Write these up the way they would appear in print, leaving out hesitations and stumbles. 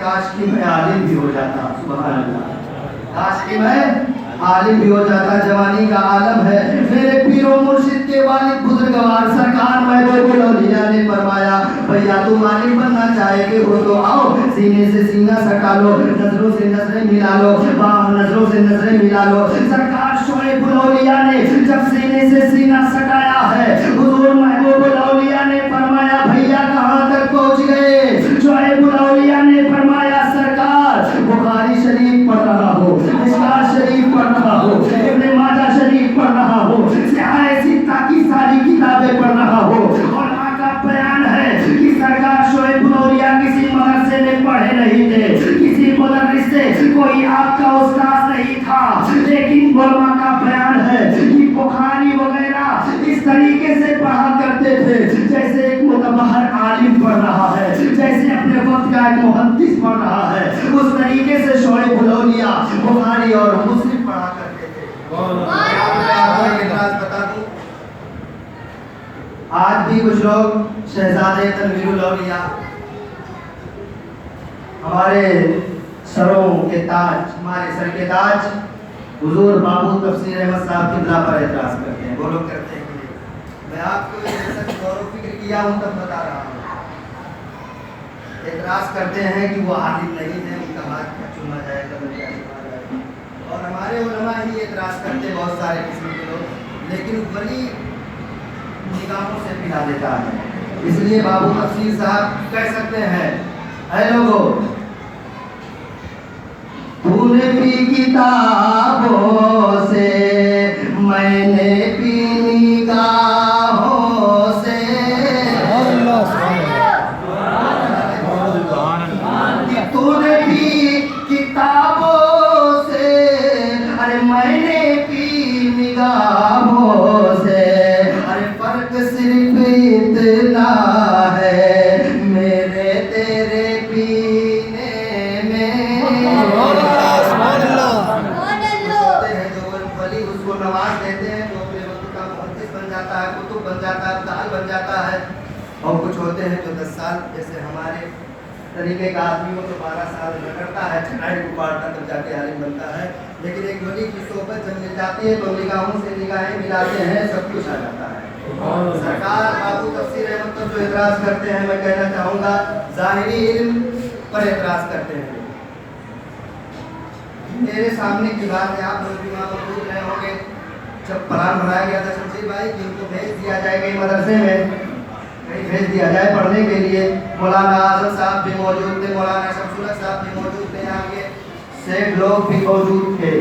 کاش کہ میں عالم بھی ہو جاتا. سبحان اللہ. کاش کہ میں عالم بھی ہو جاتا. جوانی کا عالم ہے. میرے پیر و مرشد کے والد بزرگوار سرکار محبوب الاولیاء نے فرمایا بھیا تم عالم بننا چاہے ہو تو آؤ, سینے سے سینہ سٹا لو, نظروں سے نظریں ملا لو, نظروں سے نظریں ملا لو. سرکار شعیب الاولیاء نے جب سینے سے سینہ سٹایا ہے, حضور محبوب الاولیاء نے فرمایا بھیا کہاں تک پہنچ گئے؟ شعیب الاولیاء نے فرمایا سرکار بخاری شریف پڑھ رہا ہو, مشکات شریف پڑھ رہا ہو, ابن ماجہ شریف پڑھ رہا ہو, سیاہ ستہ کی ساری کتابیں پڑھ رہا ہو. اور آقا بیان ہے کہ سرکار شعیب الاولیاء کسی مدرسے میں پڑھے نہیں تھے, کسی مدرس سے کوئی آپ کا استاد نہیں تھا, لیکن علماء کا بیان ہے کہ بخاری وغیرہ اس طریقے سے پڑھا کرتے تھے جیسے ایک متبحر عالم پڑھ رہا ہے, جیسے اپنے وقت کا ایک محدث پڑھ رہا ہے. اس طریقے سے شعیب الاولیاء بخاری اور مسلم پڑھا کرتے تھے. میں آپ کو ایک راز بتا دوں, آج بھی کچھ لوگ شہزادے تنویر الاولیاء ہمارے سروں کے تاج, ہمارے سر کے تاج حضور بابو تفسیر احمد صاحب قبلہ پر اعتراض کرتے ہیں. وہ لوگ کرتے ہیں کہ میں آپ کو یہ سچ غور و فکر کیا ہوں تب بتا رہا ہوں. اعتراض کرتے ہیں کہ وہ عالم نہیں ہے, ان کا ہاتھ کیا چوما جائے گا, کیا چوما جائے گا. اور ہمارے علماء ہی اعتراض کرتے ہیں, بہت سارے قسم کے لوگ, لیکن ولی نگاہوں سے پلا دیتا ہے. اس لیے بابو تفسیر صاحب کہہ سکتے ہیں اے لوگوں تو نے پی کتابوں سے, میں نے پی نگاہوں سے, تو نے پی کتابوں سے, ارے میں نے پی نگاہوں سے, ارے فرق صرف اتنا ہے میرے تیرے پینے میں. اس کو نواز دیتے ہیں تو اپنے وقت کا محدث بن جاتا ہے, کتب بن جاتا ہے, دال بن جاتا ہے. اور کچھ ہوتے ہیں جو 10 سال جیسے ہمارے طریقے کا آدمی ہو تو 12 سال رگڑتا ہے, چٹائی کو کاٹتا تب جا کے عالم بنتا ہے. لیکن ایک ولی کی صحبت جب مل جاتی ہے تو نگاہوں سے نگاہیں ملاتے ہیں, سب کچھ آ جاتا ہے. سرکار بابو تفسیر احمد پر جو اعتراض کرتے ہیں, میں کہنا چاہوں گا ظاہری علم پر اعتراض کرتے ہیں. میرے سامنے کی بات ہے, آپ لوگ بھی وہاں موجود رہے ہوں گے جب پلان بنایا گیا تھا شمشیر بھائی کہ ان کو بھیج دیا جائے کہیں مدرسے میں, کہیں بھیج دیا جائے پڑھنے کے لیے. مولانا اعظم صاحب بھی موجود تھے, مولانا شمس الحق صاحب بھی موجود تھے, یہاں کے سیٹ لوگ بھی موجود تھے.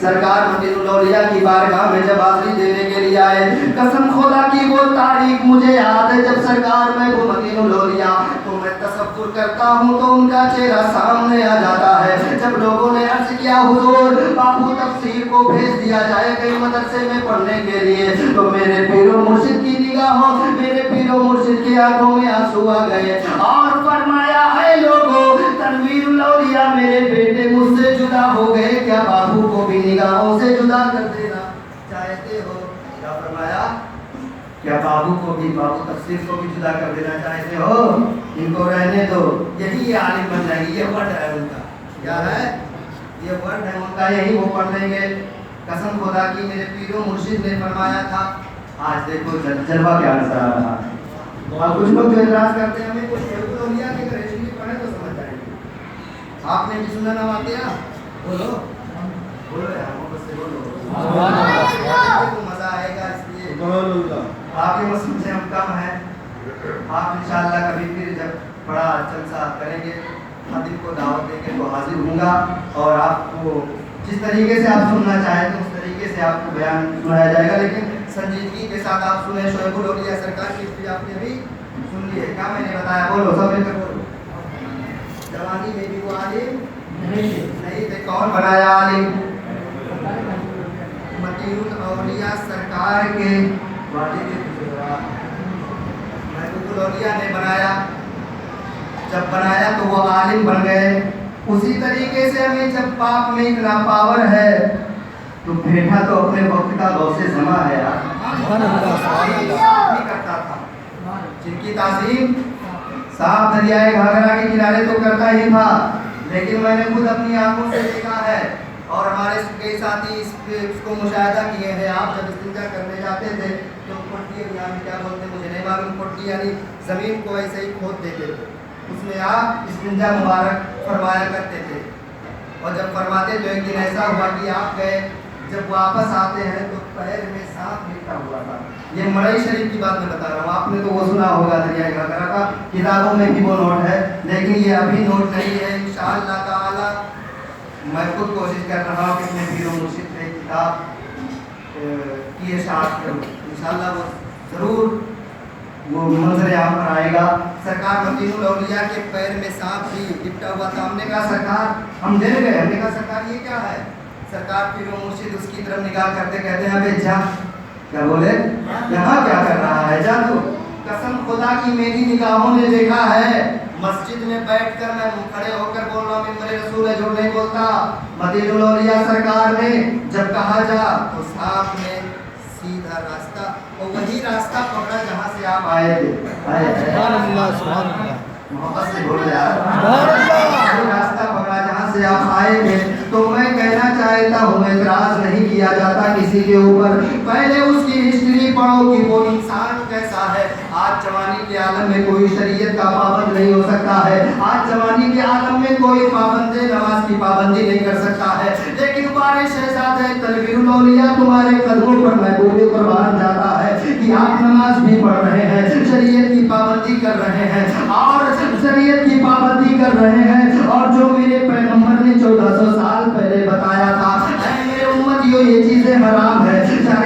سرکار مدین الاولیاء کی بارگاہ میں جب حاضری دینے کے لیے آئے, قسم خدا کی وہ تاریخ مجھے یاد ہے جب سرکار میں وہ مدین الاولیاء تو میں تصور کرتا ہوں تو ان کا چہرہ سامنے آ جاتا ہے. جب لوگوں نے عرض کیا حضور بابو تفسیر کو بھیج دیا جائے کہیں مدرسے میں پڑھنے کے لیے, تو میرے پیر و مرشد کی نگاہوں, میرے پیر و مرشد کی آنکھوں میں آنسو آ گئے اور فرمایا اے لوگوں تنویر الاولیاء میرے بیٹے مجھ سے جدا ہو گئے, کیا بابو کو بھی نگاہوں سے جدا کر دینا چاہتے ہو؟ کیا فرمایا کیا بابو کو بھی, بابو تفسیر کو بھی جدا کر دینا چاہتے ہو؟ ان کو رہنے دو, یہی یہ عالم بن جائے گی. یہ ورڈ ہے ان کا, کیا ہے یہ ورڈ ہے ان کا, یہی وہ پڑھ لیں گے. قسم خدا کی میرے پیر و مرشد نے فرمایا تھا. آج دیکھو جلوہ کیا نظر آ رہا ہے. اور کچھ لوگ جو اعتراض کرتے ہیں ہمیں کچھ الاولیاء کی اگر ہسٹری پڑھیں تو سمجھ جائیں گے. آپ نے بھی سنا نہ واقعہ, بولو بولو یار محبت سے بولو, مزہ آئے گا. اس لیے آپ کے مسلم سے ہم کم ہیں. آپ انشاءاللہ کبھی پھر جب بڑا جلسہ کریں گے خطیب کو دعوت دیں گے تو حاضر ہوں گا, اور آپ کو جس طریقے سے آپ سننا چاہیں تو اس طریقے سے آپ کو بیان سنایا جائے گا, لیکن سنجیدگی کے ساتھ آپ سنیں. شعیب الاولیاء سرکار کی ہسٹری آپ نے ابھی سن لی ہے, کیا میں نے بتایا؟ بولو سب مل کر بولو. جوانی میں بھی وہ عالم نہیں تھے. کون بنایا عالم؟ مدین الاولیاء سرکار کے والد محبوب الاولیاء نے بنایا. جب بنایا تو وہ عالم بن گئے. اسی طریقے سے ہمیں جب پاپ میں اتنا پاور ہے تو بیٹھا تو اپنے وقت کا غوث زماں ہے یار, نہیں کرتا تھا. جن کی تعظیم साफ दरियाए घाघरा के किनारे तो करता ही था, लेकिन मैंने खुद अपनी आंखों से देखा है और हमारे कई साथी इसको मुशाहिदा किए हैं। आप जब इस्तिंजा करने जाते थे तो पुट्टी, यहाँ में क्या बोलते हैं मुझे नहीं मालूम, पुट्टी यानी ज़मीन को ऐसे ही खोद देते थे, उसमें आप इस्तिंजा मुबारक फरमाया करते थे। और जब फरमाते तो एक दिन ऐसा हुआ कि आप गए, जब वापस आते हैं तो पैर में सांप लिपटा हुआ था। ये मड़ई शरीफ की बात मैं बता रहा हूँ, आपने तो वो सुना होगा दरियाए घाघरा का, किताबों में भी वो नोट है, लेकिन ये अभी नोट नहीं है। इंशाअल्लाह ताला मैं खुद कोशिश कर रहा हूँ कि अपने पीर मुर्शिद से किताब की इशाअत करूँ, इंशाअल्लाह वो ज़रूर वो मंजर आम पर आएगा। सरकार मतीनुल औलिया के पैर में सांप भी लिपटा हुआ था। हमने कहा सरकार, हम डर गए, हमने कहा सरकार ये क्या है? सरकार पीर मुर्शिद उसकी तरफ निगाह करते कहते हैं अबे जा, क्या बोले, यहाँ क्या कर रहा है, जा तू। कसम खुदा की मेरी निगाहों ने देखा है, मस्जिद में बैठकर मैं खड़े होकर बोल रहा हूँ मेरे रसूल है, झूठ नहीं बोलता। मतीनुल औलिया सरकार ने जब कहा जा तो सांप ने सीधा रास्ता, और वही रास्ता पकड़ा जहाँ से आप आए थे। मोहब्बत से बोलो यार, वही रास्ता पकड़ा जहाँ से आप आए थे। तो मैं कहना चाहता हूँ, एतराज नहीं किया जाता किसी के ऊपर, पहले उसकी हिस्ट्री पढ़ो कि वो इंसान कैसा है। आज जवानी के आलम में कोई शरीयत का पाबंद नहीं हो सकता है, आज जवानी के आलम में कोई पाबंद नमाज की पाबंदी नहीं कर सकता है, लेकिन बारिश शहजादे तनवीरुल औलिया तुम्हारे कदमों पर महबूब कुर्बान जाता है कि आप नमाज भी पढ़ रहे हैं, शरीयत की पाबंदी कर रहे हैं, और शरीयत की पाबंदी कर रहे हैं, और जो मेरे पैगंबर ने 1400 साल पहले बताया था, मेरे उम्मतियों ये चीज़ें हराम है,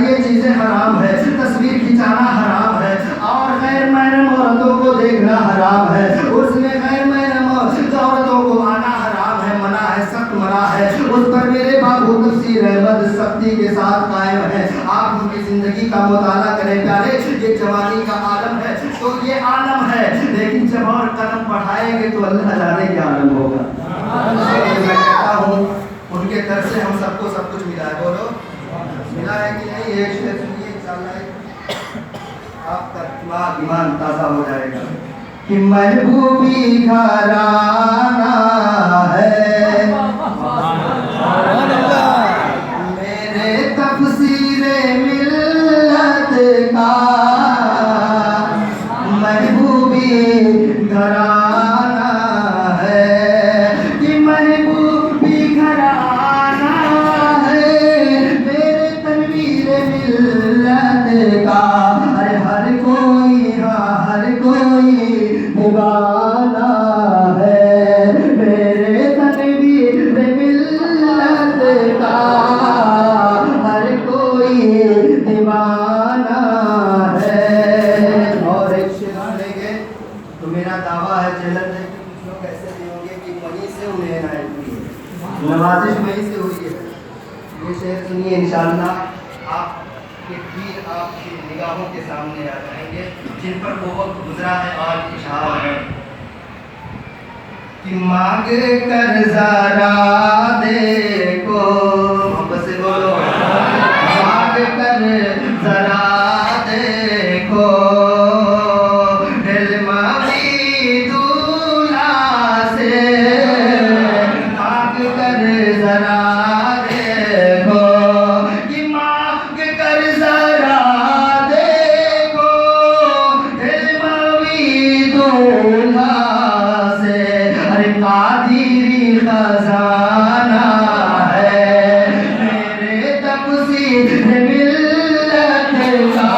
ये चीज़ें हराम है, तस्वीर खिंचाना हराम है, और गैर महरम औरतों को देखना हराम है, उसमें गैर महरम औरतों को आना हराम है, मना है, सख्त मना है। उस पर मेरे बाबू तफसीर अहमद सख्ती के साथ कायम है। आप उनकी ज़िंदगी का मुताला करें प्यारे, ये जवानी का आलम है तो ये आलम है, लेकिन जब और कदम बढ़ाएंगे तो अल्लाह जाने क्या आलम होगा। मैं कहता हूँ उनके दर से हम सबको सब कुछ मिला है, बोलो मिला है कि नहीं? एक शेर सुनिए, इंशाअल्लाह आपका दिमाग ईमान ताज़ा हो जाएगा कि महबूबी घराना है मेरे तफसीरे मिल्लत का, महबूबी घराना है कि महबूबी घराना है मेरे तनवीर मिल्लत का। अरे हर कोई, हाँ हर कोई दीवाना है मेरे तनवीर मिल्लत का, हर कोई दीवाना है। और एक शेर सुनेंगे तो मेरा दावा है चैलेंज है कि कुछ लोग ऐसे भी होंगे कि वहीं से उन्हें इनायत हुई है, नवाजिश वहीं से हुई है। ये शेर सुनिए, इंशाअल्लाह आपके पीर आपकी निगाहों के सामने आ जाएंगे जिन पर वो वक्त गुजरा है और इशारा है कि मांग कर जरा देखो, मोहब्बत से बोलो, मांग कर जरा देखो इल्म भी दूल्हा से, मांग कर जरा देखो कि मांग कर जरा देखो इल्म भी दूल्हा से। अरे कादिरी खजाना है मेरे तफसीर मिल्लत का,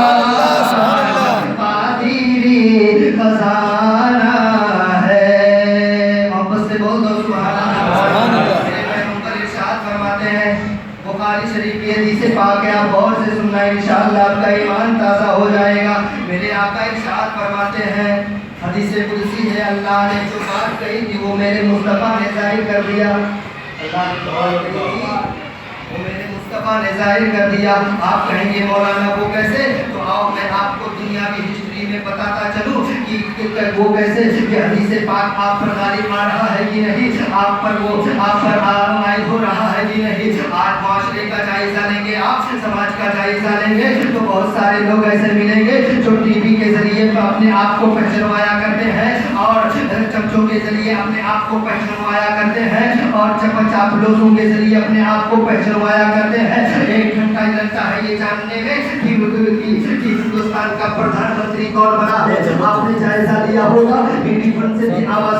कादिरी खजाना है। मोहब्बत से बोल दो सुभान अल्लाह। मेरे पैगंबर इरशाद फरमाते हैं, बुखारी शरीफ की हदीस पाक है, आप गौर से सुनना, इंशाअल्लाह आपका ईमान ताज़ा हो जाएगा। मेरे आका इरशाद फरमाते हैं, हदीस कुदसी है, अल्लाह ने जो बात कही थी वो मेरे मुस्तफ़ा ने जाहिर कर दिया, अल्लाह ने जो बात कही थी वो मेरे मुस्तफ़ा ने जाहिर कर दिया। आप कहेंगे मौलाना वो कैसे? तो आओ मैं आपको दुनिया की हिस्ट्री में बताता चलूँ कि वो कैसे कि हदीस पाक आप पर गालिब आ रहा है कि नहीं, आप पर आयद हो रहा है कि नहीं। आज माशरे का जायजा लेंगे, आप समाज का जायजा लेंगे तो बहुत सारे लोग ऐसे मिलेंगे जो टीवी के जरिए अपने आप को पहचानवाया करते हैं और चमचों के जरिए अपने आप को पहचानवाया करते हैं और चापलूसों के जरिए अपने आप को पहचानवाया करते हैं। एक घंटा ही लगता है ये जानने में कि हिंदुस्तान का प्रधानमंत्री कौन बना है। आपने जायजा लिया होगा, इंडिपेंडेंस से भी आवाज